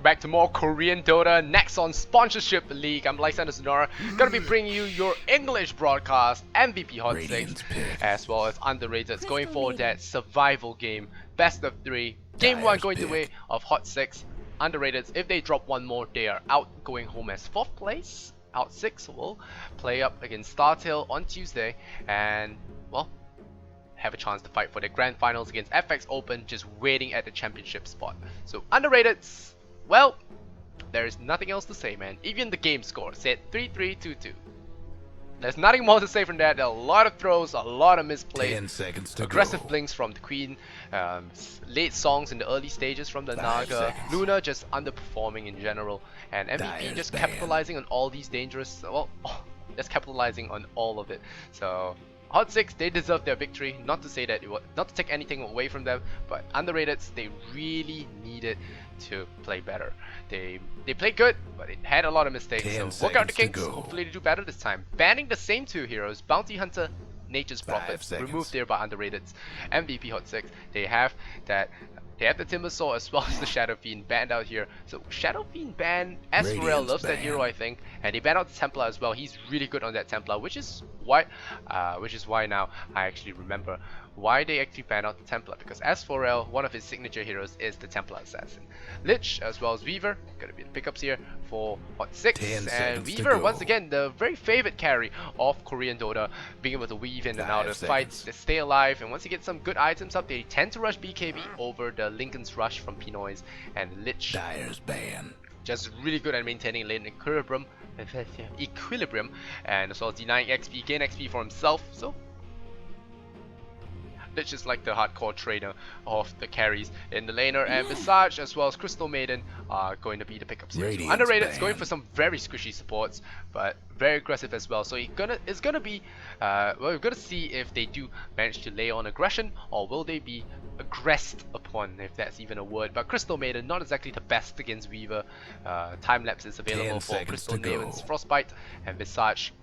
back to more Korean Dota next on Sponsorship League. I'm Lysander Sonora, gonna be bringing you your English broadcast, MVP Hot6, as well as Underrateds, going for that survival game, best of 3. Game 1 going the way of Hot6. Underrateds, if they drop one more, they are out, going home as 4th place. Hot6 will play up against StarTale on Tuesday, and, well, have a chance to fight for the grand finals against FX Open, just waiting at the championship spot. So Underrateds, well, there is nothing else to say, man. Even the game score said 3-3-2-2. There's nothing more to say from that. There are a lot of throws, a lot of misplays, 10 seconds to aggressive go. blinks from the Queen, late songs in the early stages from the Naga, Luna just underperforming in general, and MVP just capitalizing on all these dangerous, well, just capitalizing on all of it. So Hot6, they deserve their victory. Not to say that it was, not to take anything away from them, but Underrateds, they really needed to play better. They played good, but it had a lot of mistakes. So work out the kinks. Hopefully they do better this time. Banning the same two heroes, Bounty Hunter, Nature's Prophet, removed there by Underrateds. MVP Hot6, they have that. They have the Timber Saw as well as the Shadow Fiend banned out here. So Shadow Fiend banned, S4L loves that hero, I think, and they banned out the Templar as well. He's really good on that Templar, which is why now I actually remember why they actually banned out the Templar, because S4L, one of his signature heroes, is the Templar Assassin. Lich as well as Weaver, gonna be the pickups here for Hot6, and Weaver once again the very favorite carry of Korean Dota, being able to weave in and out of fights, they stay alive, and once you get some good items up, they tend to rush BKB over the Lincoln's Rush from Pinoy's, and Lich just really good at maintaining lane equilibrium, and as well as denying XP, gain XP for himself. So Lich is like the hardcore trainer of the carries in the laner, and Visage as well as Crystal Maiden are going to be the pickups here. So Underrated's going for some very squishy supports, but very aggressive as well. So it's gonna be, well, we're gonna see if they do manage to lay on aggression, or will they be aggressed upon, if that's even a word. But Crystal Maiden, not exactly the best against Weaver. Time lapse is available for Crystal Maiden's Frostbite, and Visage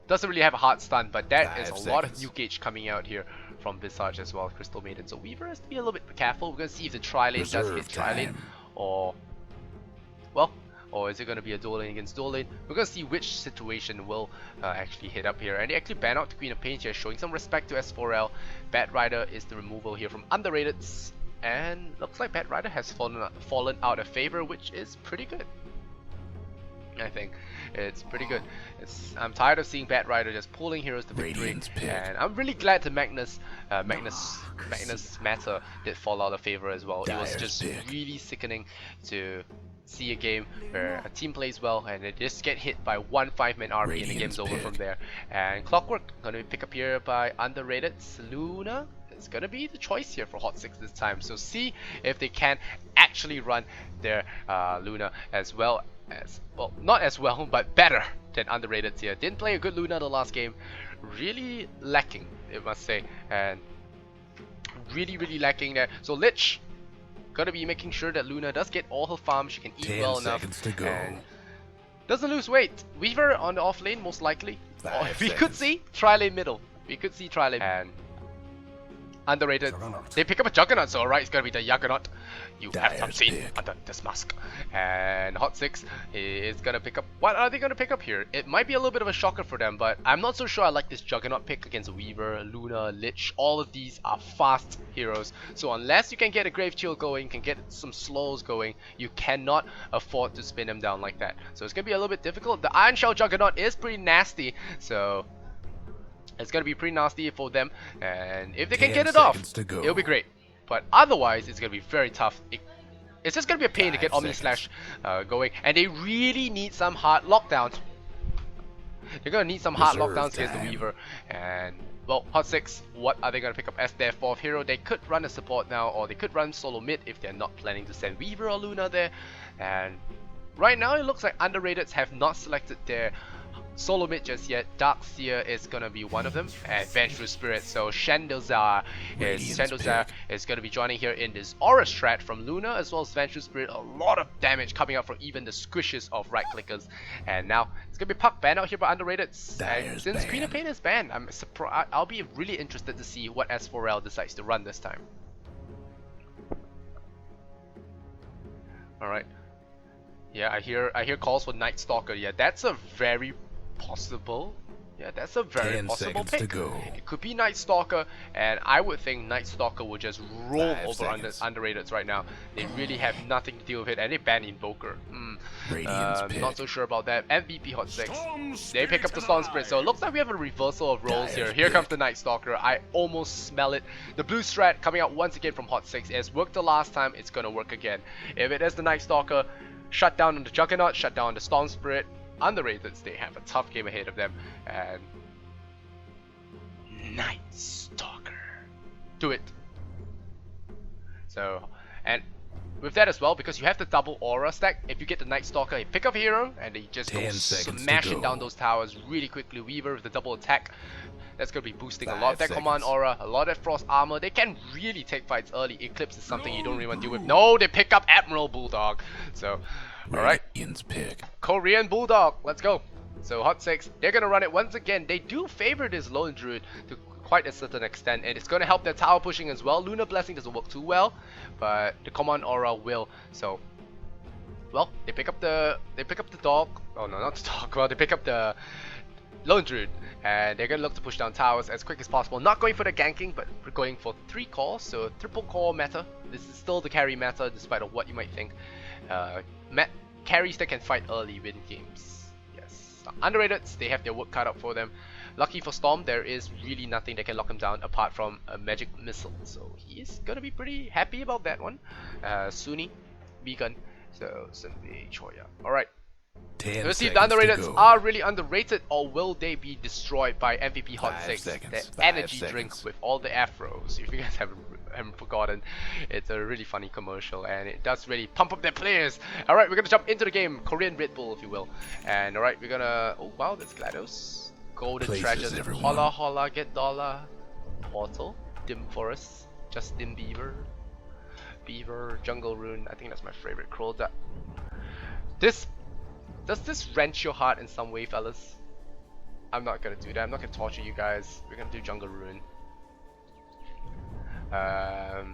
doesn't really have a hard stun, but that is a lot of new gauge coming out here from Visage as well as Crystal Maiden. So Weaver has to be a little bit careful. We're going to see if the tri-lane does hit tri-lane, or, well, or is it going to be a dual lane against dual lane? We're going to see which situation will actually hit up here. And they actually ban out the Queen of Pain here, showing some respect to S4L. Bat Rider is the removal here from Underrateds, and looks like Bat Rider has fallen out of favor, which is pretty good. I think it's pretty good. I'm tired of seeing Bat Rider just pulling heroes to victory, and I'm really glad that Magnus Matter did fall out of favor as well. It was just really sickening to see a game where a team plays well and they just get hit by one 5-man army and the game's over from there. And Clockwork gonna be picked up here by Underrated. Luna is gonna be the choice here for Hot6 this time. So see if they can actually run their Luna as well as, well, not as well, but better than Underrateds here. Didn't play a good Luna the last game. Really lacking, I must say, and really lacking there. So Lich gotta be making sure that Luna does get all her farm. She can eat well enough and doesn't lose weight. Weaver on the off lane most likely. Or we could see tri-lane middle. We could see tri-lane, and Underrated, they pick up a Juggernaut, so alright, it's gonna be the Juggernaut. You have not seen under this mask. And Hot6 is gonna pick up, what are they gonna pick up here? It might be a little bit of a shocker for them, but I'm not so sure I like this Juggernaut pick against Weaver, Luna, Lich. All of these are fast heroes, so unless you can get a Grave Chill going, can get some slows going, you cannot afford to spin them down like that. So it's gonna be a little bit difficult. The Iron Shell Juggernaut is pretty nasty, so it's gonna be pretty nasty for them, and if they can get it off, it'll be great. But otherwise, it's gonna be very tough. It's just gonna be a pain to get Omni Slash going, and they really need some hard lockdowns. They're gonna need some hard lockdowns against the Weaver, and, well, Hot6, what are they gonna pick up as their 4th hero? They could run a support now, or they could run solo mid if they're not planning to send Weaver or Luna there. And right now, it looks like Underrateds have not selected their solo mid just yet. Darkseer is gonna be one of them, and Vengeful Spirit. So Chandozar is gonna be joining here in this Aura strat from Luna, as well as Vengeful Spirit. A lot of damage coming out from even the squishes of right clickers. And now it's gonna be Puck banned out here by Underrated. And since Queen of Pain is banned, I'm surprised. I'll be really interested to see what S4L decides to run this time. Alright. Yeah, I hear calls for Night Stalker. Yeah, that's a very possible. Yeah, that's a very 10 possible seconds pick. to go. It could be Night Stalker, and I would think Night Stalker will just roll 5 over seconds. underrateds right now. They really have nothing to deal with it, and they ban Invoker. Radiant's Not pick. so sure about that. MVP Hot6. Storm They pick up the Storm Spirit, so it looks like we have a reversal of roles here. Here comes the Night Stalker. I almost smell it. The blue strat coming out once again from Hot6. It's worked the last time, it's gonna work again. If it is the Night Stalker, shut down on the Juggernaut, shut down on the Storm Spirit. Underrateds, they have a tough game ahead of them. And Night Stalker. Do it. So, and with that as well, because you have the double aura stack, if you get the Night Stalker, you pick up a hero, and they just go 10 seconds to smashing go. down those towers really quickly. Weaver with the double attack. That's going to be boosting a lot of 5 that command seconds. aura, a lot of frost armor. They can really take fights early. Eclipse is something you don't really want to deal with. No, they pick up Admiral Bulldog. So, alright. Radiant's pick. Korean Bulldog, let's go. So Hot6, they're gonna run it once again. They do favor this Lone Druid to quite a certain extent, and it's gonna help their tower pushing as well. Lunar Blessing doesn't work too well, but the Command Aura will. So, well, they pick up the dog. Oh no, not the dog. Well, they pick up the Lone Druid, and they're gonna look to push down towers as quick as possible. Not going for the ganking, but we're going for 3 cores, so triple core meta. This is still the carry meta, despite of what you might think. Carries that can fight early win games. Yes. Underrateds, they have their work cut out for them. Lucky for Storm, there is really nothing that can lock him down apart from a magic missile. So he is gonna be pretty happy about that one. Sunni, Beacon, so Sunbi, Choya. Alright. 10 Let's see if the seconds to underrateds go. are really underrated, or will they be destroyed by MVP 5 Hot6, seconds, the 5 energy seconds. drink with all the afros. If you guys haven't forgotten, it's a really funny commercial, and it does really pump up their players. Alright, we're gonna jump into the game, Korean Red Bull if you will. And alright, we're gonna, oh wow, there's GLaDOS, Golden Places, Treasures, everyone. Holla Holla, Get Dollar, Portal, Dim Forest, Justin Beaver, Jungle Rune. I think that's my favorite Kroll. Does this wrench your heart in some way, fellas? I'm not gonna do that. I'm not gonna torture you guys. We're gonna do Jungle Rune. We're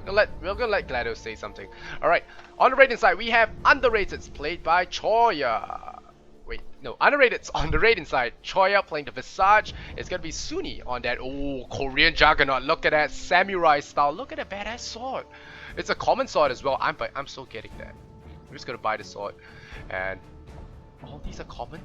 gonna let GLaDOS say something. Alright, on the rating side we have Underrateds played by Choya. Wait, no, Underrateds on the rating side. Choya playing the Visage. It's gonna be Sunni on that. Oh, Korean Juggernaut. Look at that samurai style. Look at that badass sword. It's a common sword as well. I'm so getting that. I'm just gonna buy the sword. And all these are common.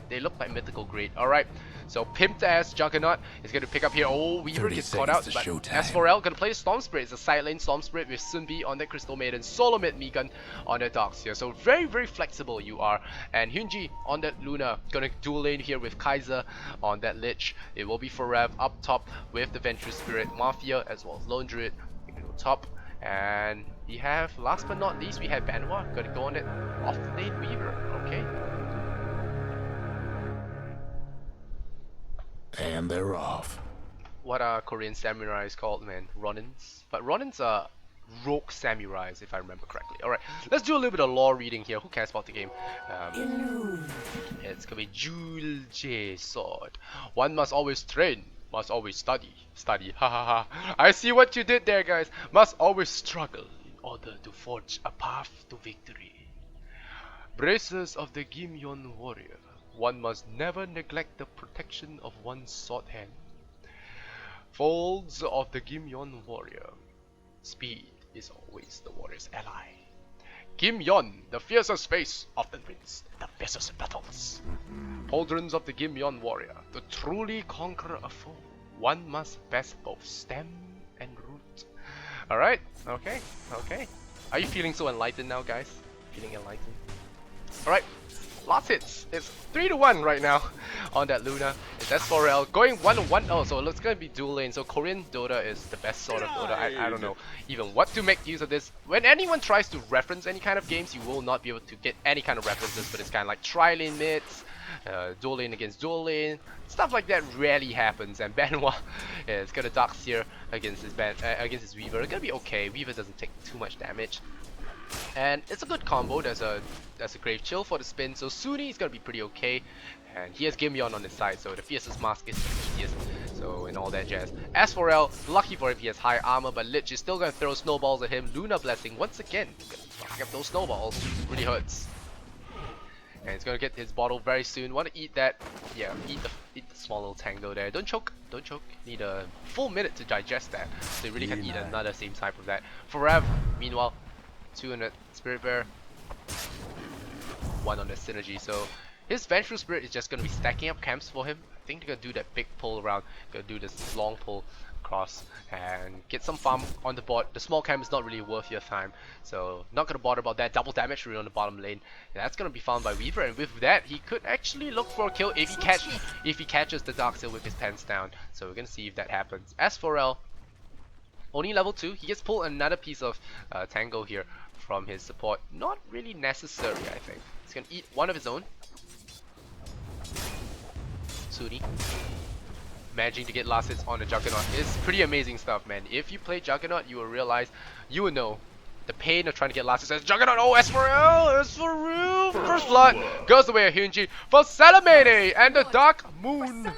They look like mythical grade. Alright, so pimped ass Juggernaut is gonna pick up here. Oh, Weaver 30 gets caught out, seconds but to showtime. S4L gonna play the Storm Spirit. It's a side lane Storm Spirit with Sunbi on the Crystal Maiden, Solo mid Megan on the Dogs here. So very, very flexible you are. And Hyunji on that Luna, gonna dual lane here with Kaiser on that Lich. It will be Forev up top with the Venture Spirit Mafia as well as Lone Druid. We can go top. And we have, last but not least, we have Banwa. Gonna go on it off lane Weaver. Okay. And they're off. What are Korean samurais called, man? Ronins? But Ronins are rogue samurais, if I remember correctly. Alright, let's do a little bit of lore reading here. Who cares about the game? It's gonna be Julje sword. One must always train, must always study. Study, ha ha ha. I see what you did there, guys. Must always struggle in order to forge a path to victory. Braces of the Gimyeon warrior. One must never neglect the protection of one's sword hand. Folds of the Gimyeon warrior. Speed is always the warrior's ally. Gimyeon, the fiercest face, often wins the fiercest battles. Pauldrons of the Gimyeon warrior. To truly conquer a foe, one must best both stem and root. Alright, okay. Are you feeling so enlightened now, guys? Feeling enlightened? Alright. Last hits. It's 3-1 right now on that Luna. It's S4L going 1-1. Oh, so it's gonna be dual lane. So Korean Dota is the best sort of Dota. I don't know even what to make use of this. When anyone tries to reference any kind of games, you will not be able to get any kind of references. But it's kind of like tri-lane mids, dual lane against dual lane, stuff like that rarely happens. And Banwa is gonna Dark here against his Weaver. It's gonna be okay. Weaver doesn't take too much damage. And it's a good combo. There's a Grave Chill for the spin, so Sunni is gonna be pretty okay. And he has Gimyeon on his side, so the fiercest mask is easier easiest. So and all that jazz. As for L, lucky for him, he has high armor, but Lich is still gonna throw snowballs at him. Luna Blessing once again, fucking up those snowballs, really hurts. And he's gonna get his bottle very soon. Want to eat that? Yeah, eat the small little tango there. Don't choke, don't choke. Need a full minute to digest that, so you really can eat another same type of that. Forever. Meanwhile, 200 Spirit Bear, 1 on the synergy. So his Vengeful Spirit is just gonna be stacking up camps for him. I think they're gonna do that big pull around, gonna do this long pull across and get some farm on the board. The small camp is not really worth your time, so not gonna bother about that. Double damage really on the bottom lane. And that's gonna be found by Weaver, and with that he could actually look for a kill if he catches the Darkseal with his pants down. So we're gonna see if that happens. As for L, only level 2, he gets pulled another piece of tango here from his support. Not really necessary, I think. He's gonna eat one of his own. Suni managing to get last hits on the Juggernaut is pretty amazing stuff, man. If you play Juggernaut, you will realize, you will know the pain of trying to get last hits as Juggernaut. Oh, as for real, first blood goes the way of Hyunji for Salamene and the Dark Moon.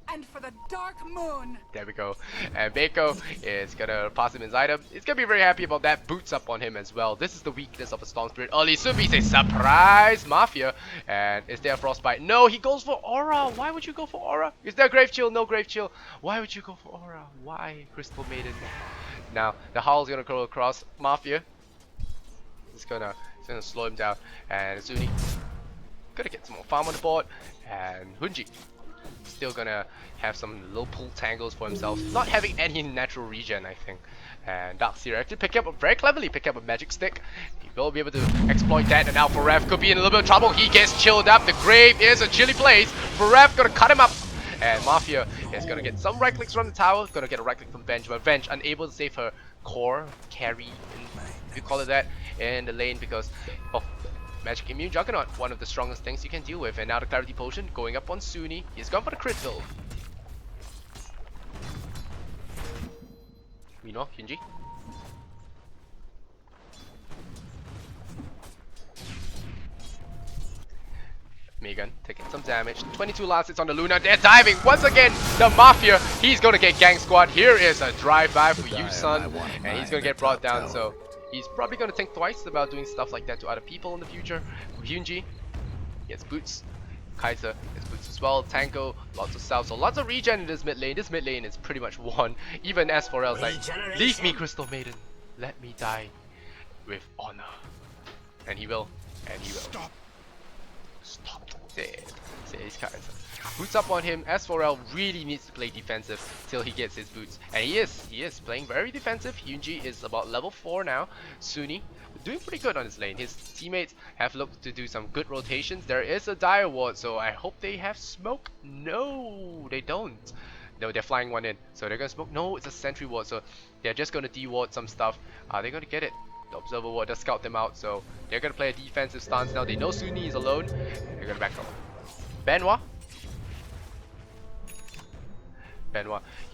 And for the Dark Moon. There we go. And Baeko is gonna pass him his item. He's gonna be very happy about that. Boots up on him as well. This is the weakness of a Storm Spirit. Early Subi says surprise Mafia. And is there a Frostbite? No, he goes for Aura. Why would you go for Aura? Is there Grave Chill? No Grave Chill. Why would you go for Aura? Why, Crystal Maiden? Now the Howl's gonna go across Mafia. It's gonna slow him down. And Zuni gonna get some more farm on the board. And Hunji still gonna have some little pull tangles for himself, not having any natural regen, I think. And Darkseer actually very cleverly pick up a magic stick. He will be able to exploit that, and now Forev could be in a little bit of trouble. He gets chilled up. The grave is a chilly place. Forev gonna cut him up, and Mafia is gonna get some right clicks from the tower. Gonna get a right click from Venge, but Venge unable to save her core carry, if you call it that, in the lane because of Magic Immune Juggernaut, one of the strongest things you can deal with. And now the Clarity Potion going up on Suni. He's gone for the crit though. Meanwhile, Hyunji. Megan taking some damage. 22 last hits on the Luna. They're diving once again. The Mafia. He's gonna get gang squad. Here is a drive-by for you, son, and he's gonna get brought down. So he's probably gonna think twice about doing stuff like that to other people in the future. Hyunji gets boots. Kaiser gets boots as well. Tango, lots of self, so lots of regen in this mid lane. This mid lane is pretty much won. Even S4L's like, leave me, Crystal Maiden. Let me die with honor. And he will. And he will. Stop dead, says Kaiser. Boots up on him. S4L really needs to play defensive till he gets his boots. And he is playing very defensive. Hyunji is about level 4 now. Suni doing pretty good on his lane. His teammates have looked to do some good rotations. There is a Dire Ward, so I hope they have smoke. No, they don't. No, they're flying one in, so they're gonna smoke. No, it's a Sentry Ward, so they're just gonna de-ward some stuff. Are they gonna get it? The Observer Ward does scout them out, so they're gonna play a defensive stance now. They know Suni is alone. They're gonna back up. Benoit.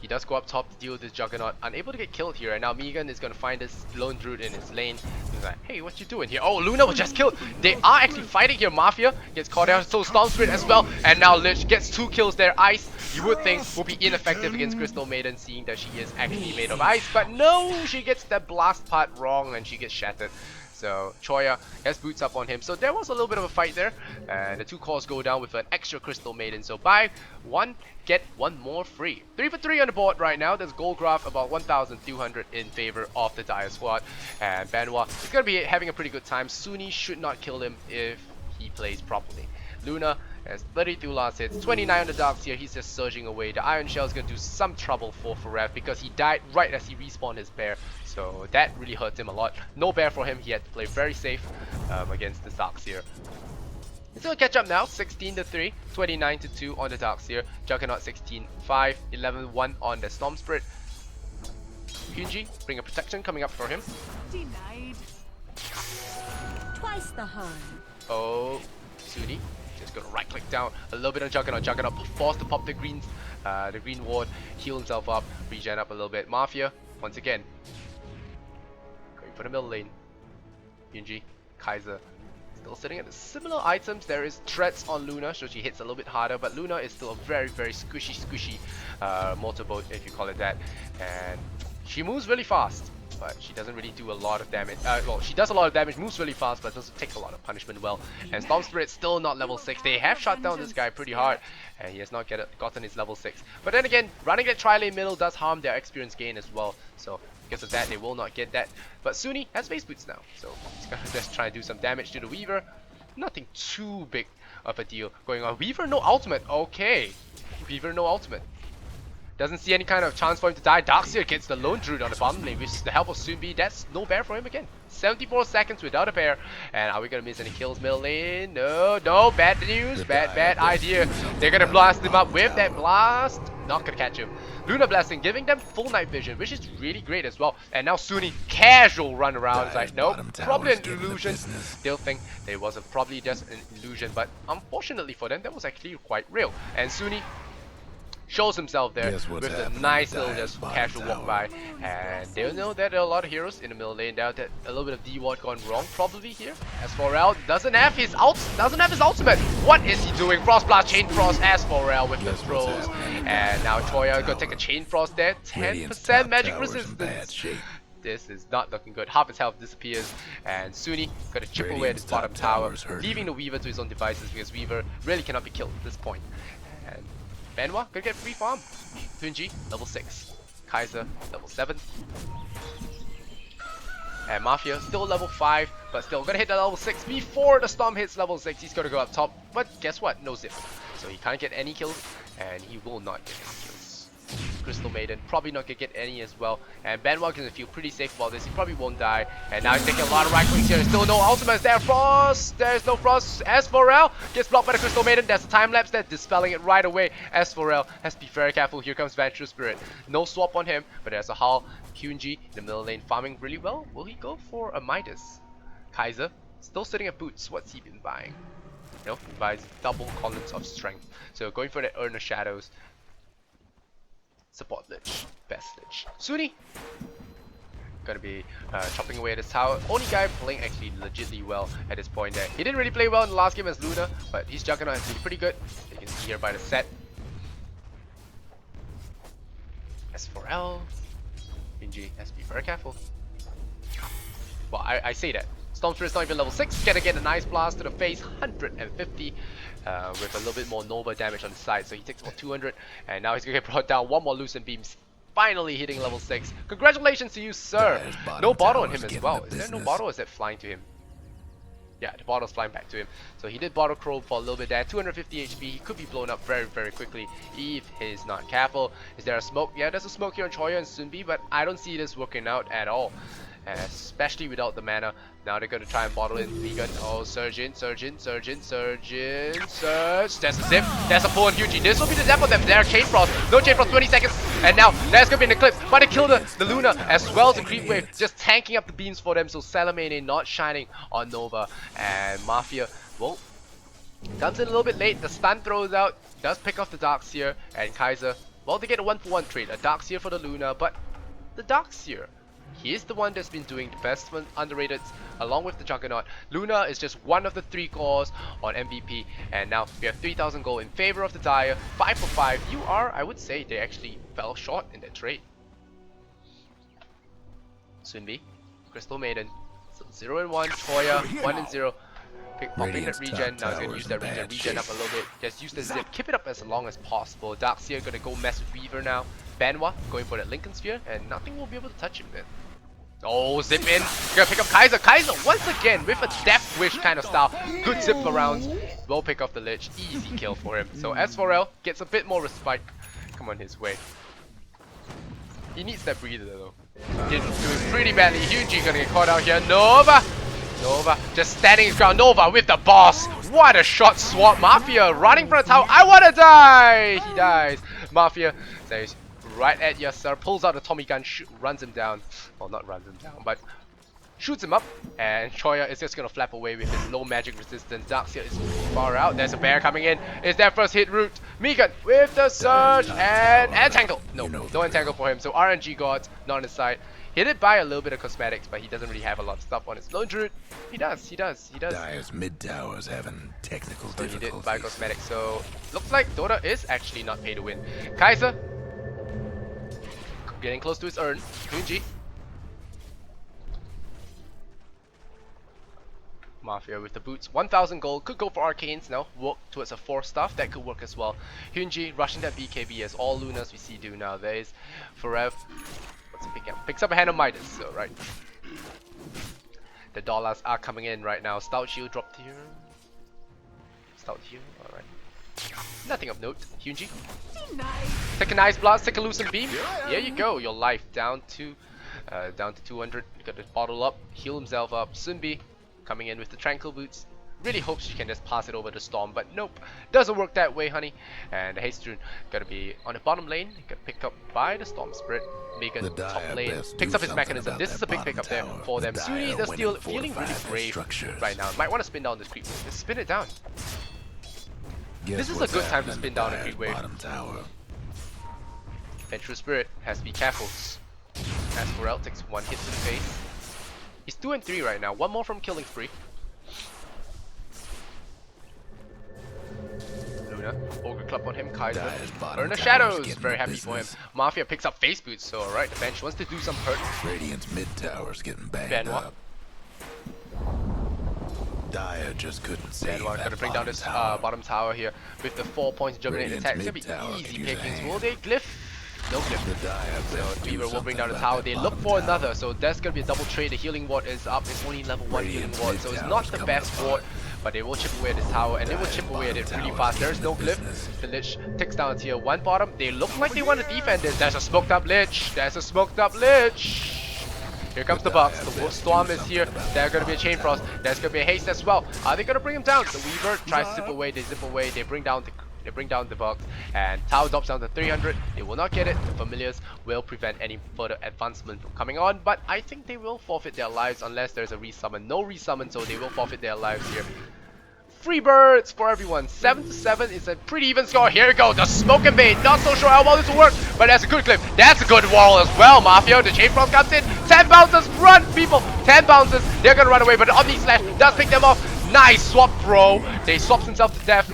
He does go up top to deal with this Juggernaut, unable to get killed here, and now Megan is gonna find this lone druid in his lane. He's like, hey, what you doing here? Oh, Luna was just killed. They are actually fighting here. Mafia gets caught out, so Storm Spirit as well, and now Lich gets 2 kills there. Ice, you would think, will be ineffective against Crystal Maiden, seeing that she is actually made of ice, but no, she gets that blast part wrong and she gets shattered. So Choya has boots up on him. So there was a little bit of a fight there. And the 2 cores go down with an extra Crystal Maiden. So buy 1, get 1 more free. 3 for 3 on the board right now. There's gold graph about 1,200 in favor of the Dire squad. And Benoit is going to be having a pretty good time. Suni should not kill him if he plays properly. Luna has 32 last hits, 29 on the Darkseer. He's just surging away. The Iron Shell is going to do some trouble for Forev because he died right as he respawned his bear. So that really hurts him a lot. No bear for him. He had to play very safe against the Darkseer. He's going to catch up now. 16-3, 29-2 on the Darkseer. Juggernaut 16-5, 11-1 on the Storm Spirit. Hyunji, bring a protection coming up for him. Denied. Twice the harm. Oh, Suni. Just gonna right click down a little bit on Juggernaut. Juggernaut forced to pop the green ward, heal himself up, regen up a little bit. Mafia, once again, going for the middle lane. Hyunji, Kaiser, still still sitting at the similar items. There is threats on Luna, so she hits a little bit harder, but Luna is still a very squishy motorboat, if you call it that, and she moves really fast, but she doesn't really do a lot of damage. Well, she does a lot of damage, moves really fast, but doesn't take a lot of punishment well. And Storm Spirit's still not level 6. They have shot down this guy pretty hard, and he has not gotten his level 6. But then again, running that tri-lane middle does harm their experience gain as well, so because of that, they will not get that. But Sunni has face boots now, so he's gonna just try and do some damage to the Weaver. Nothing too big of a deal going on. Weaver no ultimate. Okay, Weaver no ultimate. Doesn't see any kind of chance for him to die. Darkseer gets the lone druid on the bottom lane with the help of Sunbi. That's no bear for him again. 74 seconds without a bear. And are we gonna miss any kills middle lane? No, bad news. Bad idea. They're gonna blast him up with that blast. Not gonna catch him. Luna Blasting giving them full night vision, which is really great as well. And now Sunni casual run around. It's like, nope, probably an illusion. They'll think it was probably just an illusion, but unfortunately for them, that was actually quite real. And Sunni shows himself there with a nice little just casual walk by, and they'll know that there are a lot of heroes in the middle lane now. That a little bit of D-Ward gone wrong probably here. As4L doesn't have his ultimate. What is he doing? Frost Blast, Chain Frost, As4L with the throws, and now Choya gonna take a Chain Frost there. 10% magic resistance. This is not looking good. Half his health disappears, and Sunni gonna chip away at his bottom tower, leaving the Weaver to his own devices because Weaver really cannot be killed at this point. And Benoit gonna get free farm. Tunji level 6, Kaiser level 7, and Mafia still level 5, but still gonna hit the level 6 before the Storm hits level 6. He's gonna go up top, but guess what? No zip, so he can't get any kills, and he will not get any kills. Crystal Maiden probably not gonna get any as well, and Benoit gonna feel pretty safe about this. He probably won't die, and now he's taking a lot of right clicks here. Still no ultimates there. Frost, there's no Frost. As4L gets blocked by the Crystal Maiden. There's a time lapse there, dispelling it right away. As4L has to be very careful. Here comes Venture Spirit. No swap on him, but there's a Hull. QNG in the middle lane farming really well. Will he go for a Midas? Kaiser still sitting at boots. What's he been buying? Nope, he buys double columns of strength. So going for the Urn of Shadows. Support Lich, best Lich. Sunni gonna be chopping away at his tower. Only guy playing actually legitly well at this point there. He didn't really play well in the last game as Luna, but his Juggernaut has been pretty good. You can see here by the set. As4L, Inji has to be very careful. Well, I say that. Storm Spirit's not even level 6, gonna get a nice blast to the face, 150 with a little bit more Nova damage on the side, so he takes about 200, and now he's gonna get brought down. One more Lucent Beams, finally hitting level 6. Congratulations to you, sir! No bottle on him as well. Is there no bottle or is that flying to him? Yeah, the bottle's flying back to him. So he did bottle crow for a little bit there, 250 HP. He could be blown up very quickly if he's not careful. Is there a smoke? Yeah, there's a smoke here on Choya and Sunbi, but I don't see this working out at all. Especially without the mana. Now they're going to try and bottle in Vegan. Oh, Surge. There's a zip. There's a pull on Hugie. This will be the death of them. There, Chain Frost. No Chain Frost, 20 seconds. And now there's going to be an Eclipse. But they kill the Luna as well as the Creep Wave. Just tanking up the beams for them. So Salamene not shining on Nova. And Mafia, well, comes in a little bit late. The stun throws out. Does pick off the Darkseer. And Kaiser, well, they get a 1-for-1 trade. A Darkseer for the Luna. But the Darkseer, he is the one that's been doing the best for underrated along with the Juggernaut. Luna is just one of the 3 cores on MVP, and now we have 3000 gold in favor of the Dire. 5 for 5. I would say they actually fell short in that trade. Sunbi, Crystal Maiden, so 0 and 1, Choya 1 and 0. Popping that regen, now he's gonna use that regen up a little bit. Just use the zip, keep it up as long as possible. Darkseer gonna go mess with Weaver now. Benoit going for that Lincoln Sphere, and nothing will be able to touch him then. Oh, zip in. Gonna pick up Kaiser. Kaiser once again with a Death Wish kind of style. Good zip around. Will pick off the Lich. Easy kill for him. So As4L gets a bit more respite. Come on his way. He needs that breather though. Did doing pretty badly. Hugie gonna get caught out here. Nova just standing his ground. Nova with the boss. What a shot swap. Mafia running from the tower. I wanna die. He dies. Mafia says, right at you, sir. Pulls out the Tommy gun, runs him down. Well, not runs him down, but shoots him up. And Choya is just gonna flap away with his low magic resistance. Darkseer is far out. There's a bear coming in. Is their first hit route. Megan with the surge and entangle. No entangle for him. So RNG gods not on his side. He did buy a little bit of cosmetics, but he doesn't really have a lot of stuff on his Lone Druid. He does. Dire's mid tower's having technical So he difficulties. did buy cosmetics. So looks like Dota is actually not pay to win. Kaiser getting close to his urn. Hyunji. Mafia with the boots. 1,000 gold. Could go for arcanes now. Work towards a 4 staff. That could work as well. Hyunji rushing that BKB as all Lunas we see do nowadays. Forev. What's he picking up? Picks up a hand of Midas. So, right. The dollars are coming in right now. Stout shield dropped here. Stout shield. Alright. Nothing of note. Hyunji. Nice. Take a nice blast. Take a loosen beam. Here you go. Your life down to 200. Got to bottle up. Heal himself up. Sunbi coming in with the tranquil boots. Really hopes she can just pass it over to Storm, but nope, doesn't work that way, honey. And the Haste Rune gotta be on the bottom lane, got picked up by the Storm Spirit. Megan top lane picks up his mechanism. This is a big pickup there for them. Suni is still feeling really brave right now. Might want to spin down this creep wave. Just spin it down. This is a good time to spin down a creep wave. Ventral Spirit has to be careful. As Pharrell takes 1 hit to the face. He's 2 and 3 right now. 1 more from killing spree. Luna, Ogre Club on him, Kaiser. Burn the Shadows, very happy for him. Mafia picks up face boots, so alright, the bench wants to do some hurt. Radiant's mid tower's getting banged Benoit. up. Dire just couldn't save Benoit that gonna bring down this bottom tower here with the 4 points germinating attack. It's gonna be easy pickings. Will they glyph? No glyph. So Weaver will bring down the tower. They look for another, so that's gonna be a double trade. The healing ward is up. It's only level 1 healing ward, so it's not the best ward. But they will chip away at this tower, and they will chip away at it really fast. There's no glyph. The Lich takes down tier 1 bottom. They look like they want to defend this. There's a smoked up Lich. There's a smoked up Lich. Here comes the Bucks. The Storm is here. There's gonna be a Chain Frost. There's gonna be a haste as well. Are they gonna bring him down? The Weaver tries to zip away. They zip away. They bring down the Bucks, and tower drops down to 300. They will not get it. The Familiars will prevent any further advancement from coming on, but I think they will forfeit their lives unless there's a resummon. No resummon, so they will forfeit their lives here. Free birds for everyone. 7-7 is a pretty even score. Here we go. The smoke and bait. Not so sure how well this will work, but that's a good clip. That's a good wall as well, Mafia. The Chain Frost comes in. 10 bounces. Run, people. 10 bounces. They're gonna run away, but the Omni Slash does pick them off. Nice swap, bro. They swaps himself to death.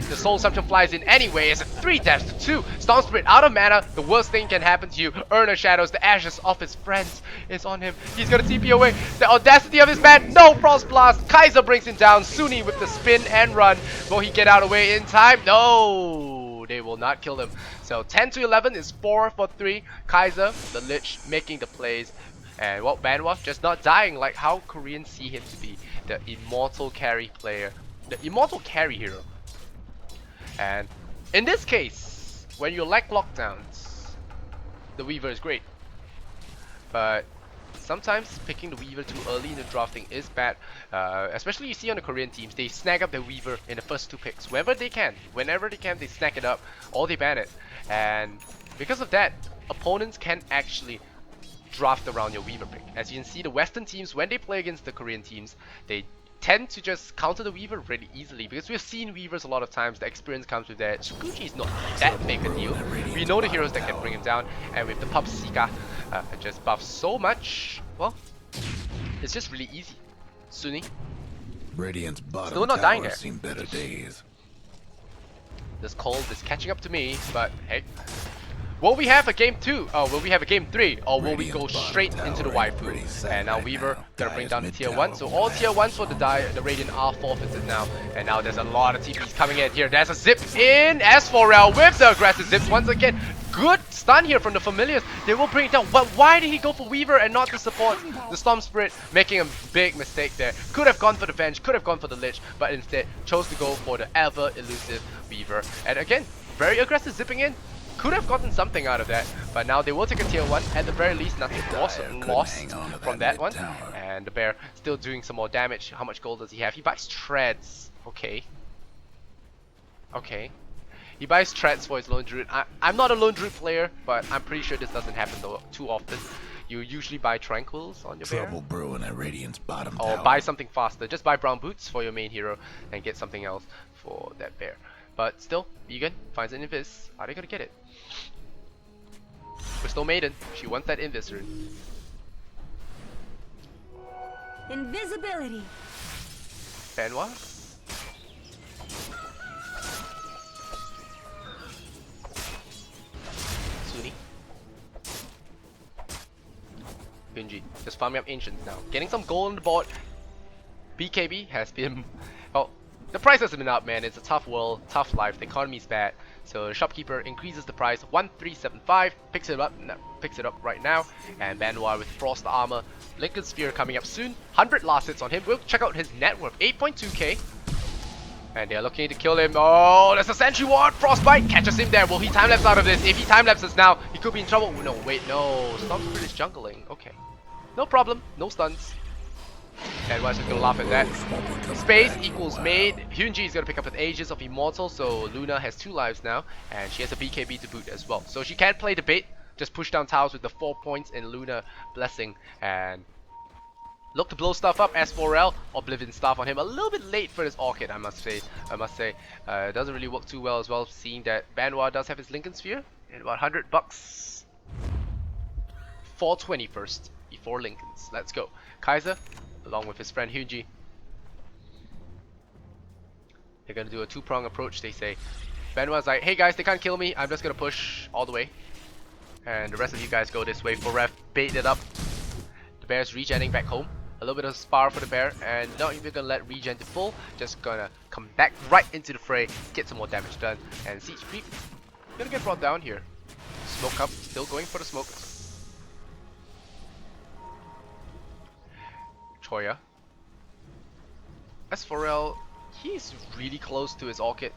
The Soul Assumption flies in anyway. It's a 3 deaths to 2. Storm Spirit out of mana. The worst thing can happen to you. Earner Shadows, the ashes of his friends is on him. He's gonna TP away. The audacity of his man. No Frost Blast. Kaiser brings him down. Suni with the spin and run. Will he get out of the way in time? No. They will not kill him. So 10 to 11 is 4 for 3. Kaiser, the Lich, making the plays. And well, Benoit just not dying like how Koreans see him to be. The immortal carry player. The immortal carry hero. And in this case, when you lack lockdowns, the Weaver is great. But sometimes picking the Weaver too early in the drafting is bad. Especially you see on the Korean teams, they snag up the Weaver in the first 2 picks. Whenever they can, they snag it up or they ban it. And because of that, opponents can actually draft around your Weaver pick. As you can see, the Western teams, when they play against the Korean teams, they tend to just counter the Weaver really easily because we've seen Weavers a lot of times. The experience comes with that. Tsukuchi is not that big a deal. We know the heroes that can bring him down, and with the Pup Sika just buffs so much, well, it's just really easy. Suni, Radiant's bottom still not dying there. seen better days. This cold is catching up to me, but hey. Will we have a game 2? Oh, will we have a game 3? Or will we go straight into the waifu? And now Weaver gonna bring down the tier 1. So all tier 1s for the Radiant are forfeited now. And now there's a lot of TPs coming in here. There's a zip in as Pharrell with the aggressive zips once again. Good stun here from the Familiars. They will bring it down. But why did he go for Weaver and not the support? The Storm Spirit making a big mistake there. Could have gone for the Venge, could have gone for the Lich, but instead chose to go for the ever elusive Weaver. And again, very aggressive zipping in. Could have gotten something out of that, but now they will take a tier 1. At the very least, nothing lost from that one. And the bear still doing some more damage. How much gold does he have? He buys treads. Okay. Okay. He buys treads for his Lone Druid. I'm not a Lone Druid player, but I'm pretty sure this doesn't happen too often. You usually buy tranquils on your bear. Trouble brewing at Radiant's bottom or tower. buy something faster. Just buy brown boots for your main hero and get something else for that bear. But still, Vegan finds an Invis. Are they gonna get it? Crystal Maiden, she wants that Invis rune. Invisibility. Benoit. Suni. Benji. Just farming up Ancients now. Getting some gold on the board. BKB has been... Well, the price has been up, man. It's a tough world, tough life. The economy's bad. So the shopkeeper increases the price 1375, picks it up right now, and Benoit with Frost Armor, Lincoln Sphere coming up soon. 100 last hits on him. We'll check out his net worth, 8.2k. And they're looking to kill him. Oh, there's a Sentry Ward. Frostbite catches him there. Will he time-lapse out of this? If he time-lapses now, he could be in trouble. No, wait, no. Storm Spirit is jungling. Okay. No problem. No stuns. And Wise is gonna laugh at that. Space equals made. Hyunji is gonna pick up with Aegis of Immortal, so Luna has 2 lives now, and she has a BKB to boot as well. So she can't play the bait, just push down towers with the 4 points in Luna Blessing, and look to blow stuff up. S4L, Oblivion Staff on him. A little bit late for this Orchid, I must say. It doesn't really work too well as well, seeing that Benoit does have his Lincoln Sphere, and about 100 bucks. 420 first, before Lincolns. Let's go. Kaiser, along with his friend Hyunji. They're gonna do a 2-prong approach, they say. Benoit's like, hey guys, they can't kill me, I'm just gonna push all the way. And the rest of you guys go this way. For Ref, bait it up. The bear's regenning back home. A little bit of spar for the bear, and not even gonna let regen to full, just gonna come back right into the fray, get some more damage done. And Siege Creep, gonna get brought down here. Smoke up, still going for the smoke. Choya. S4L, he's really close to his Orchid,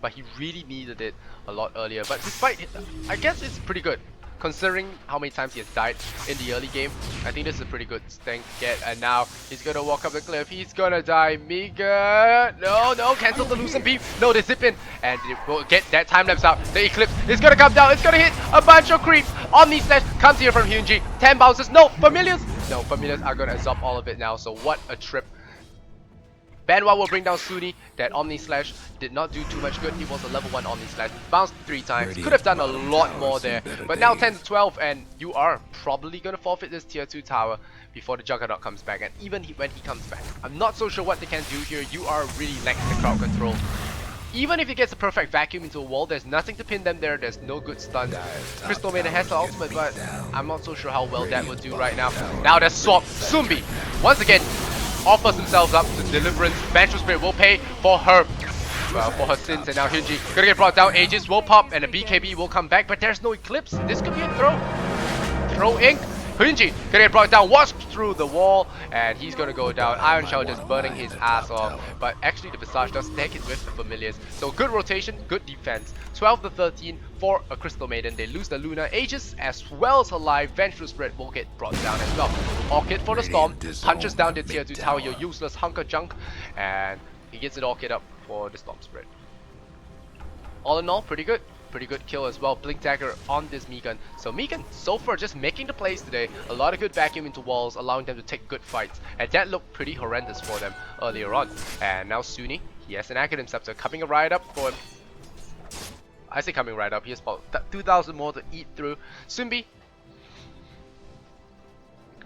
but he really needed it a lot earlier. But despite it, I guess it's pretty good, considering how many times he has died in the early game. I think this is a pretty good thing to get, and now he's gonna walk up the cliff. He's gonna die. Mega, no, cancel the Lucent Beam. No, they zip in, and they will get that time lapse out. The Eclipse is gonna come down. It's gonna hit a bunch of creeps. Omni Slash comes here from Hyunji. 10 bounces. No, Familiars. No, Familiars are gonna absorb all of it now. So what a trip. Benoit will bring down Suni. That Omni Slash did not do too much good. He was a level 1 Omni Slash. Bounced 3 times. Could have done a lot more there. But now 10 to 12, and you are probably going to forfeit this tier 2 tower before the Juggernaut comes back. And even when he comes back, I'm not so sure what they can do here. You are really lacking the crowd control. Even if he gets a perfect vacuum into a wall, there's nothing to pin them there. There's no good stuns. Crystal Maiden has the ultimate, but I'm not so sure how well that will do right now. Now there's Swap. Sumbi, once again, offers himself up to Deliverance. Vengeful Spirit will pay for her sins, and now Hyunji gonna get brought down. Aegis will pop, and the BKB will come back, but there's no Eclipse. This could be a throw ink. Hyunji gonna get brought down, walks through the wall, and he's gonna go down. Iron Shell just burning his ass off, but actually the Visage does take it with the Familiars. So good rotation, good defense. 12 to 13 for a Crystal Maiden. They lose the Luna. Aegis as well as her life. Vengeful Spirit will get brought down as well. Orchid for the Storm, punches down the tier 2 tower, your useless hunker junk, and he gets an Orchid up for the Storm Spirit. All in all, pretty good. Pretty good kill as well. Blink Dagger on this Megan. So Megan, so far, just making the plays today. A lot of good vacuum into walls, allowing them to take good fights. And that looked pretty horrendous for them earlier on. And now Suni, he has an Academ Scepter coming right up for him. I say coming right up, he has about 2,000 more to eat through. Sumbi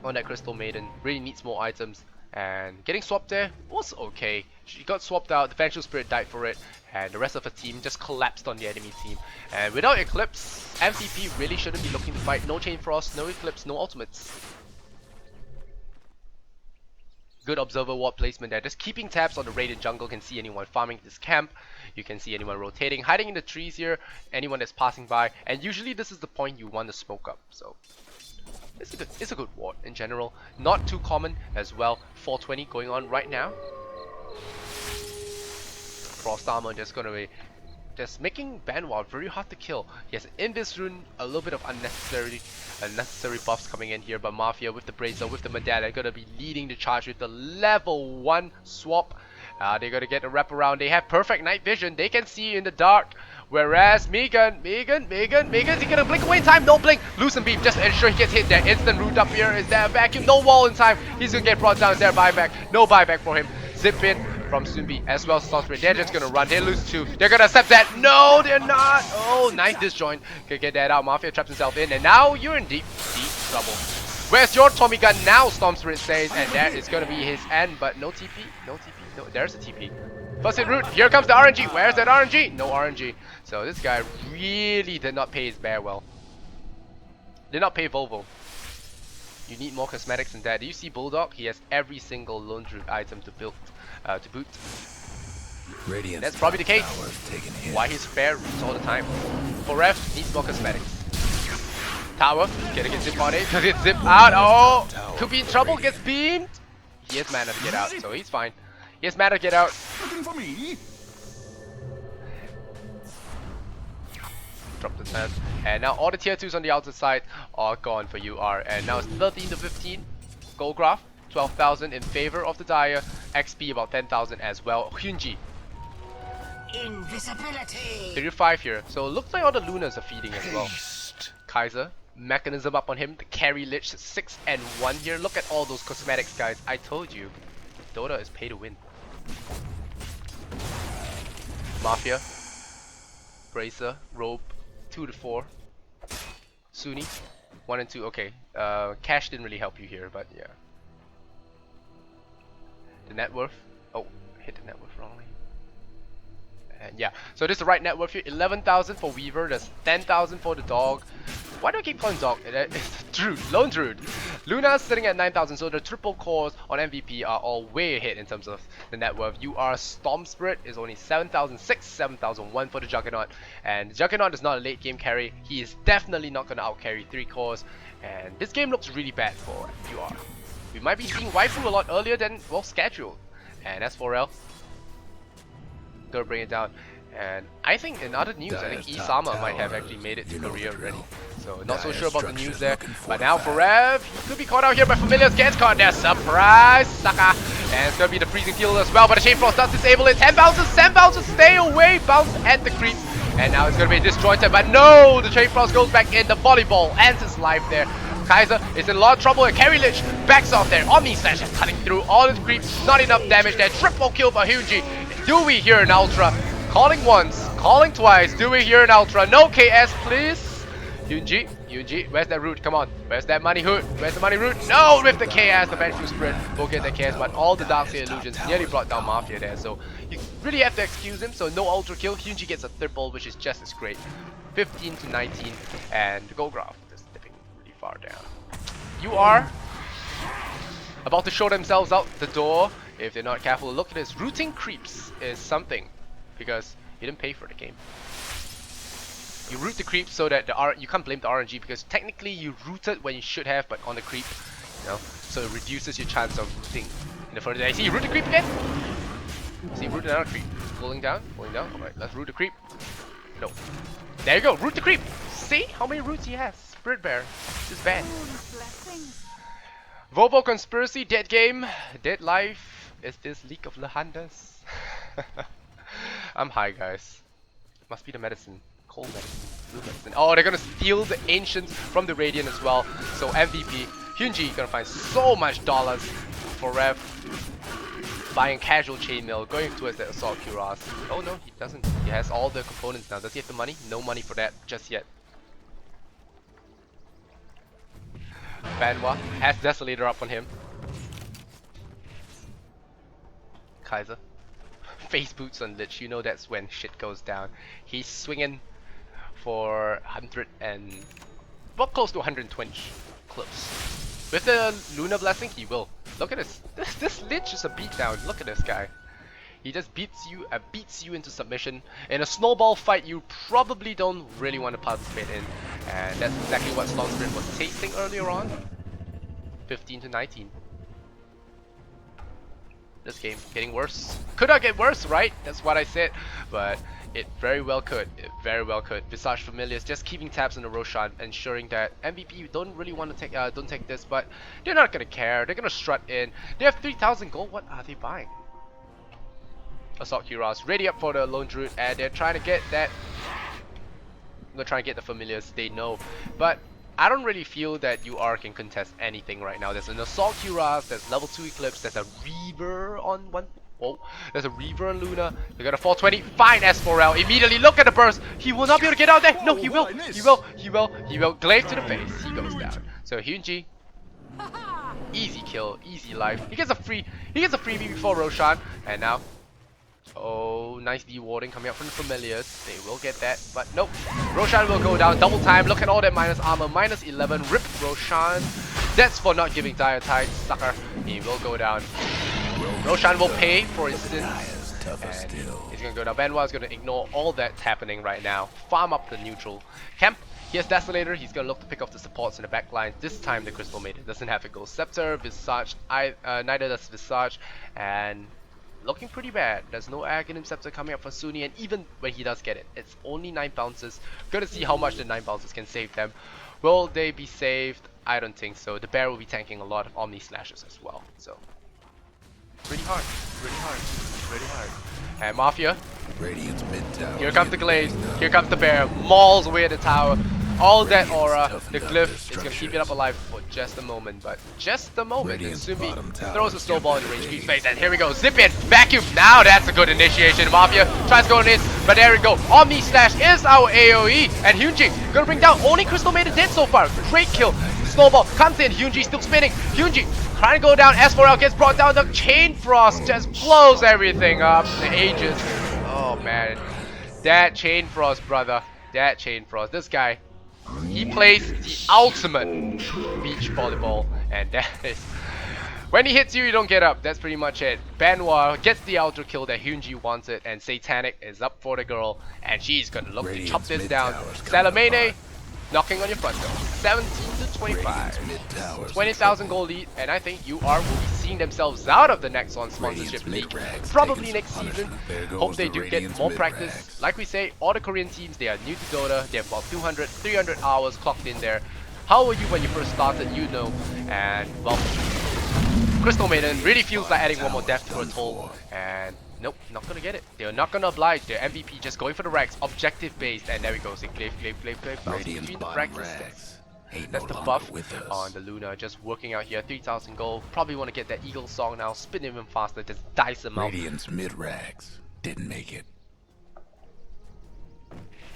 on that Crystal Maiden, really needs more items. And getting swapped there was okay. She got swapped out, the Vengeful Spirit died for it, and the rest of her team just collapsed on the enemy team. And without Eclipse, MCP really shouldn't be looking to fight. No Chain Frost, no Eclipse, no ultimates. Good Observer Ward placement there. Just keeping tabs on the raid in jungle. Can see anyone farming this camp. You can see anyone rotating, hiding in the trees here, anyone that's passing by. And usually this is the point you want to smoke up. So it's a good ward in general. Not too common as well. 420 going on right now. Frost Armor just gonna be making Benoit very hard to kill. He has an Invis Rune, a little bit of unnecessary buffs coming in here, but Mafia with the Bracer, with the Medallion, gonna be leading the charge with the level 1 swap. They're gonna get a wraparound. They have perfect night vision. They can see in the dark. Whereas Megan, he's gonna blink away in time. No blink. Lucent Beam, just ensure he gets hit there. Instant root up here. Is there a vacuum? No wall in time. He's gonna get brought down. Is there a buyback? No buyback for him. Zip in from Sumbi as well as Storm Spirit. They're just gonna run. They lose 2. They're gonna accept that. No, they're not. Oh, nice disjoint. Can get that out. Mafia traps himself in, and now you're in deep trouble. Where's your Tommy gun now? Storm Spirit says, and that is gonna be his end, but no TP, no TP, no, there's a TP. First hit root, here comes the RNG. Where's that RNG? No RNG. So this guy really did not pay his bear well. Did not pay Volvo. You need more cosmetics than that. Do you see Bulldog? He has every single Lone Druid item to build, to boot. Radiant's That's probably the case. tower's taking hits. Why he's fair roots all the time. For Rev, needs more cosmetics. Tower, gonna get zip on it. Does it zip out? Oh! Could be in trouble, gets beamed. He has mana to get out, so he's fine. He has mana to get out. Looking for me? Drop the 10. And now all the tier 2s on the outer side are gone for UR. And now it's 13 to 15. Gold graph, 12,000 in favor of the Dire. XP about 10,000 as well. Hyunji, Invisibility. 35 here. So it looks like all the Lunas are feeding as well. Kaiser, mechanism up on him. The carry lich 6 and 1 here. Look at all those cosmetics, guys. I told you, Dota is pay to win. Mafia, Bracer, Robe, 2 to 4. Sunni, 1 and 2. Okay, cash didn't really help you here, but yeah. The net worth. Oh, hit the net worth wrongly. And yeah, so this is the right net worth here. 11,000 for Weaver. There's 10,000 for the dog. Why do I keep calling dog? It's Druid, Lone Druid. Luna's sitting at 9,000, so the triple cores on MVP are all way ahead in terms of the net worth. UR Storm Spirit is only 7,006, 7,001 for the Juggernaut. And the Juggernaut is not a late game carry. He is definitely not going to out carry 3 cores. And this game looks really bad for UR. We might be seeing Waifu a lot earlier than, well, scheduled. And as for L, gonna bring it down. And I think in other news, I think Isama might have actually made it to Korea already. So not so sure about the news there. But now for Rev, he could be caught out here by Familiars, gets caught there. Surprise, sucker. And it's gonna be the freezing field as well. But the Chain Frost does disable it. 10 bounces, stay away, bounce at the creeps. And now it's gonna be disjointed. But no, the Chain Frost goes back in. The volleyball ends his life there. Kaiser is in a lot of trouble and Carry Lich backs off there. Omni Slash is cutting through all the creeps. Not enough damage there. Triple kill for Hyunji. Do we hear an Ultra? Calling once, calling twice. Do we hear an Ultra? No KS, please. Hyunji, where's that root? Come on. Where's that money hood? Where's the money root? No, with the KS, the Vengeful Spirit will get that KS, but all the Darkseer illusions nearly brought down Mafia there. So you really have to excuse him. So no Ultra kill. Hyunji gets a triple, which is just as great. 15 to 19, and the gold graph is dipping really far down. UR about to show themselves out the door if they're not careful. Look at this. Rooting creeps is something because you didn't pay for the game. You root the creeps so that you can't blame the RNG because technically you rooted when you should have, but on the creep, you know, so it reduces your chance of rooting in the further day. See, you root the creep again. See, root another creep. Pulling down. Alright, let's root the creep. No. There you go, root the creep. See how many roots he has. Spirit Bear. This is bad. Volvo Conspiracy, dead game, dead life. Is this League of Legendas? I'm high, guys. Must be the medicine. Cold medicine. Blue medicine. Oh, they're gonna steal the Ancients from the Radiant as well. So MVP. Hyunji gonna find so much dollars for Rev. Buying casual chainmail, going towards that assault cuirass. Oh no, he doesn't. He has all the components now. Does he have the money? No money for that just yet. Banwa has Desolator up on him. Kaiser. Face boots on Lich, you know that's when shit goes down. He's swinging for 100 and... well, close to 120. Close. With the Lunar Blessing, he will. Look at this. This Lich is a beatdown. Look at this guy. He just beats you into submission. In a snowball fight you probably don't really want to participate in. And that's exactly what Storm Spirit was tasting earlier on. 15 to 19. This game getting worse. Could not get worse, right? That's what I said. But it very well could. It very well could. Visage Familiars just keeping tabs on the Roshan, ensuring that MVP don't really want to take don't take this, but they're not gonna care. They're gonna strut in. They have 3,000 gold. What are they buying? Assault Cuirass ready up for the Lone Druid, and they're trying to get that. They're trying to get the Familiars. They know, but I don't really feel that UR can contest anything right now. There's an Assault Cuirass, there's level 2 Eclipse, there's a Reaver on one. Oh, there's a Reaver on Luna. They got a 420. Fine S4L. Immediately look at the burst. He will not be able to get out there. No, he will. He will. Glaive to the face. He goes down. So Hyunji Easy kill, easy life. He gets a freebie before Roshan, and now, oh, nice de-warding coming up from the familiars. They will get that, but nope. Roshan will go down double time. Look at all that minus armor, minus 11. Rip Roshan. That's for not giving Dire Tide, sucker. He will go down. Roshan will pay for his sins. And he's gonna go down. Benoit is gonna ignore all that's happening right now. Farm up the neutral camp. He has Desolator. He's gonna look to pick off the supports in the back line. This time the Crystal Maiden doesn't have it go. Scepter, Visage, neither does Visage, and looking pretty bad. There's no Aghanim Scepter coming up for Sunni, and even when he does get it, it's only 9 bounces. Gonna see how much the 9 bounces can save them. Will they be saved? I don't think so. The bear will be tanking a lot of Omni Slashes as well. So pretty hard, pretty hard, pretty hard. And Mafia, Radiant's mid tower. here comes the Glaze, here comes the bear, mauls away at the tower. All that aura, the glyph is gonna keep it up alive for just a moment, but just a moment. And Sumi throws a snowball in the range creep's face, and here we go. Zip in, vacuum. Now that's a good initiation. Mafia tries going in, but there we go. Omni Slash is our AoE, and Hyunji gonna bring down only Crystal Maiden dead so far. Great kill. Snowball comes in. Hyunji still spinning. Hyunji trying to go down. S4L gets brought down. The Chain Frost just blows everything up. The Aegis. Oh man, that Chain Frost, brother. That Chain Frost. This guy. He plays the ultimate beach volleyball, and that is when he hits you, you don't get up. That's pretty much it. Benoit gets the outer kill that Hyunji wants it, and Satanic is up for the girl, and she's gonna look to chop this down. Salamene knocking on your front door. 17 to 25. 20,000 gold lead, and I think UR will be seeing themselves out of the next one sponsorship league. Probably next season. Hope they do get more practice. Like we say, all the Korean teams, they are new to Dota. They have about 200, 300 hours clocked in there. How were you when you first started? You know. And, well, Crystal Maiden really feels like adding one more death to her toll. And nope, not gonna get it. They're not gonna oblige. Their MVP just going for the racks, objective based, and there we go. Glaive, bouncing between the racks. That's the buff on the Luna, just working out here. 3,000 gold. Probably want to get that Eagle song now. Spin even faster, just dice them out. Radiant's mid rags didn't make it.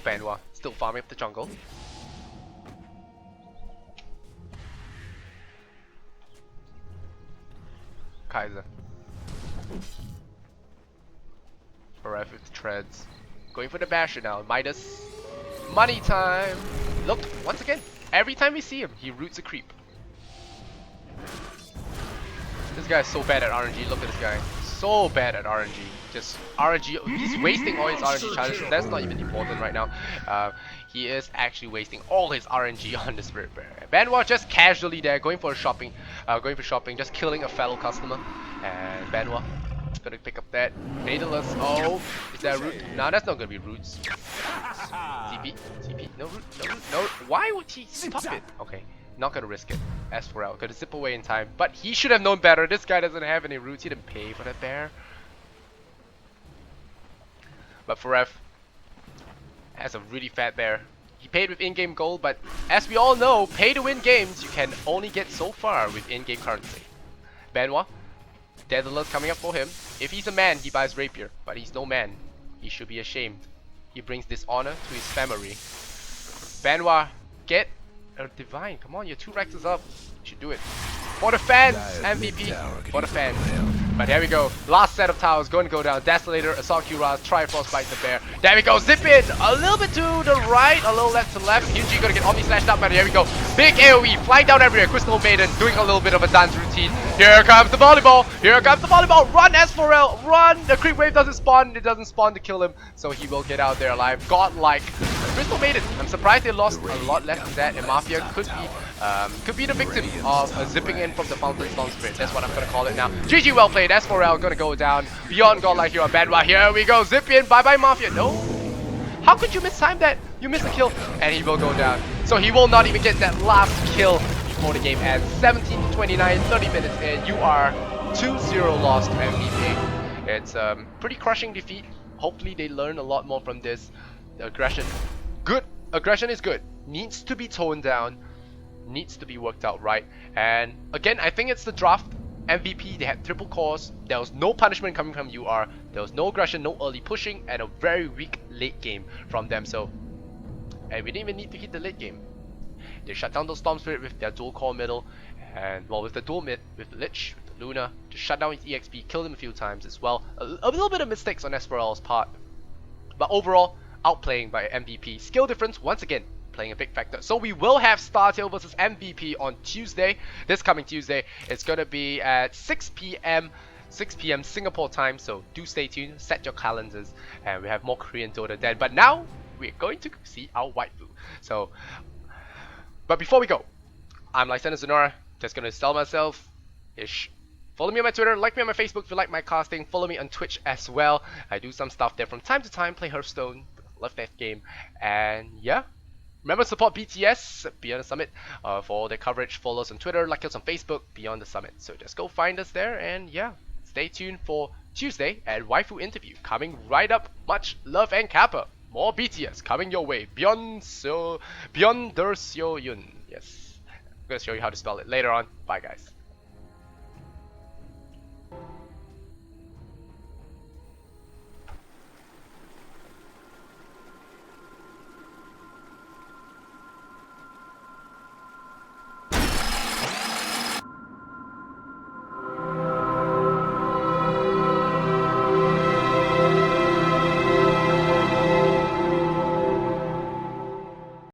Benoit still farming up the jungle. Kaiser. Forever with the treads. Going for the basher now. Midas. Money time! Look, once again, every time we see him, he roots a creep. This guy is so bad at RNG. Look at this guy. So bad at RNG. Just RNG. He's wasting all his RNG challenges. That's not even important right now. He is actually wasting all his RNG on the Spirit Bear. Benoit just casually there, going for shopping, just killing a fellow customer. And Benoit gonna pick up that Daedalus. Oh, is that root? No, that's not gonna be roots. TP, no root, no root, no. Why would he stop it? Okay, not gonna risk it. S4L gonna zip away in time, but he should have known better. This guy doesn't have any roots. He didn't pay for that bear. But Forev has a really fat bear. He paid with in-game gold, but as we all know, pay-to-win games you can only get so far with in-game currency. Benoit, Daedalus coming up for him. If he's a man, he buys Rapier, but he's no man. He should be ashamed. He brings dishonor to his family. Benoit, get a Divine. Come on, your 2 racks is up. You should do it. For the fans, MVP. For the fans. But there we go. Last set of towers going to go down. Desolator, Assault Cuirass, Triforce bite the bear. There we go. Zip it. A little bit to the right, a little left to left. Hyunji gonna get Omni slashed up, but here we go. Big AoE flying down everywhere. Crystal Maiden doing a little bit of a dance routine. Here comes the volleyball. Here comes the volleyball. Run, S4L. Run. The creep wave doesn't spawn. It doesn't spawn to kill him, so he will get out there alive. Godlike. Crystal Maiden. I'm surprised they lost a lot less than that, and Mafia could be the victim of zipping in from the Fountain Storm Spirit. That's what I'm gonna call it now. GG, well played. S4L gonna go down beyond Godlike here on Benoit. Here we go. Zip in. Bye bye, Mafia. No. How could you mistime that? You missed a kill, and he will go down. So he will not even get that last kill before the game ends. 17 to 29, 30 minutes in. You are 2-0 lost to MVP. It's pretty crushing defeat. Hopefully they learn a lot more from this. The aggression, good. Aggression is good. Needs to be toned down. Needs to be worked out right. And again, I think it's the draft. MVP, they had triple cores. There was no punishment coming from UR. There was no aggression, no early pushing, and a very weak late game from them. So, and we didn't even need to hit the late game. They shut down the Storm Spirit with their dual core middle. And well, with the dual mid, with the Lich, with the Luna, to shut down his EXP, killed him a few times as well. A little bit of mistakes on Esperal's part, but overall, outplaying by MVP. Skill difference, once again, playing a big factor. So we will have Startail versus MVP on Tuesday, this coming Tuesday. It's gonna be at 6 p.m. Singapore time, so do stay tuned, set your calendars, and we have more Korean Dota then. But now, we're going to see our waifu. So, but before we go, I'm Lysander Zenora, just gonna sell myself ish. Follow me on my Twitter, like me on my Facebook if you like my casting, follow me on Twitch as well. I do some stuff there from time to time, play Hearthstone, love that game, and yeah. Remember to support BTS, Beyond the Summit, for all their coverage. Follow us on Twitter, like us on Facebook, Beyond the Summit. So just go find us there, and yeah, stay tuned for Tuesday at Waifu Interview, coming right up. Much love and Kappa. More BTS coming your way. Beyond Der Seo Yun. Yes. I'm gonna show you how to spell it later on. Bye guys.